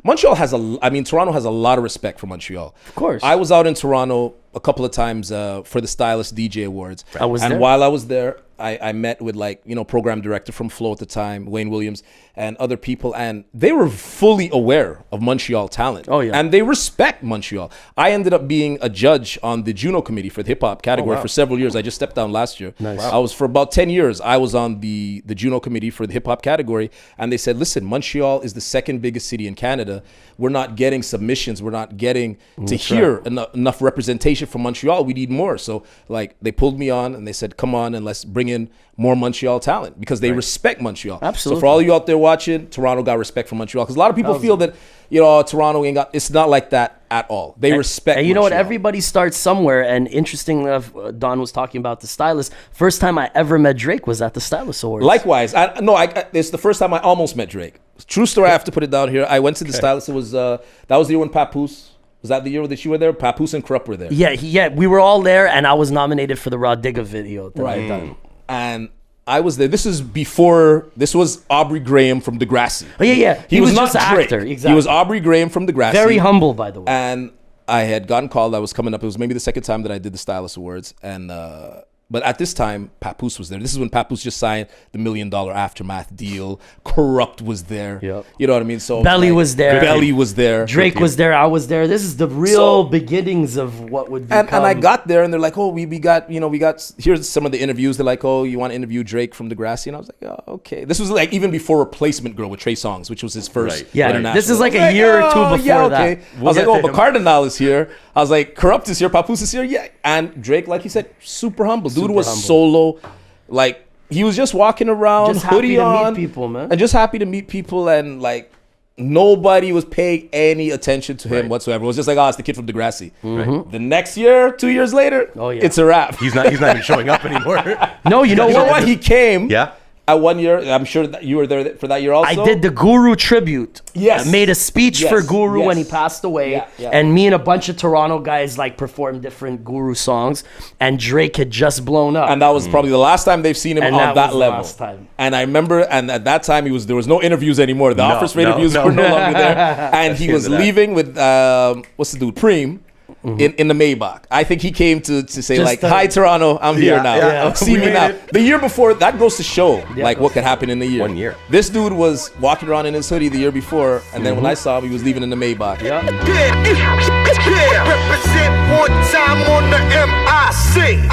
Montreal has Toronto has a lot of respect for Montreal. Of course. I was out in Toronto a couple of times for the Stylist DJ Awards. While I was there, I met with program director from Flow at the time, Wayne Williams, and other people, and they were fully aware of Montreal talent. Oh, yeah. And they respect Montreal. I ended up being a judge on the Juno committee for the hip hop category for several years. I just stepped down last year. Nice. I was for about 10 years. I was on the Juno committee for the hip hop category, and they said, listen, Montreal is the second biggest city in Canada. We're not getting submissions. We're not getting to hear enough representation from Montreal. We need more. So they pulled me on and they said, come on and let's bring in more Montreal talent because they respect Montreal. Absolutely. So for all you out there watching, Toronto got respect from Montreal because a lot of people feel that Toronto ain't got. It's not like that at all. They respect. And you know Montreal. what? Everybody starts somewhere. And interesting enough, Don was talking about the Stylist. First time I ever met Drake was at the Stylist Awards. Likewise, it's the first time I almost met Drake. True story. I have to put it down here. I went to the Stylist. It was that was the year when Papoose. Was that the year that you were there? Papoose and Krupp were there. Yeah, we were all there, and I was nominated for the Raw Digga video that I done. And I was there. This was Aubrey Graham from Degrassi. Oh, yeah. He was not just an Drake. actor. Exactly. He was Aubrey Graham from Degrassi. Very humble, by the way. And I had gotten called. I was coming up. It was maybe the second time that I did the Stylist Awards. And but at this time, Papoose was there. This is when Papoose just signed the $1 Million Aftermath deal. Corrupt was there. Yep. You know what I mean? So Belly was there. Belly was there. Drake was there. I was there. This is the real beginnings of what would become. And I got there, and they're like, "Oh, we got here's some of the interviews." They're like, "Oh, you want to interview Drake from Degrassi?" And I was like, "Oh, okay." This was even before Replacement Girl with Trey Songz, which was his first international. This is like a year or two before that. I was like, "Oh, but Cardinal is here." I was like, "Corrupt is here. Papoose is here." Yeah, and Drake, like he said, super humble. Dude was solo. He was just walking around, just hoodie happy on, to meet people, man. and just happy to meet people, and nobody was paying any attention to him whatsoever. It was just it's the kid from Degrassi. Mm-hmm. The next year, 2 years later, it's a wrap. He's not even showing up anymore. No, you know what? He came. Yeah. At 1 year, I'm sure that you were there for that year also. I did the Guru tribute. Yes. I made a speech for Guru when he Yes. passed away. Yeah. And me and a bunch of Toronto guys performed different Guru songs. And Drake had just blown up. And that was probably the last time they've seen him on that was level. the last time. And I remember, and at that time there was no interviews anymore. The offers for interviews were no longer there. And he was leaving with what's the dude, Preem. In the Maybach. I think he came to say hi Toronto, I'm here now. Yeah. See me now. The year before, that goes to show what could happen in a year. 1 year. This dude was walking around in his hoodie the year before, and then when I saw him, he was leaving in the Maybach. Yeah. Represent one time on the M.O.T.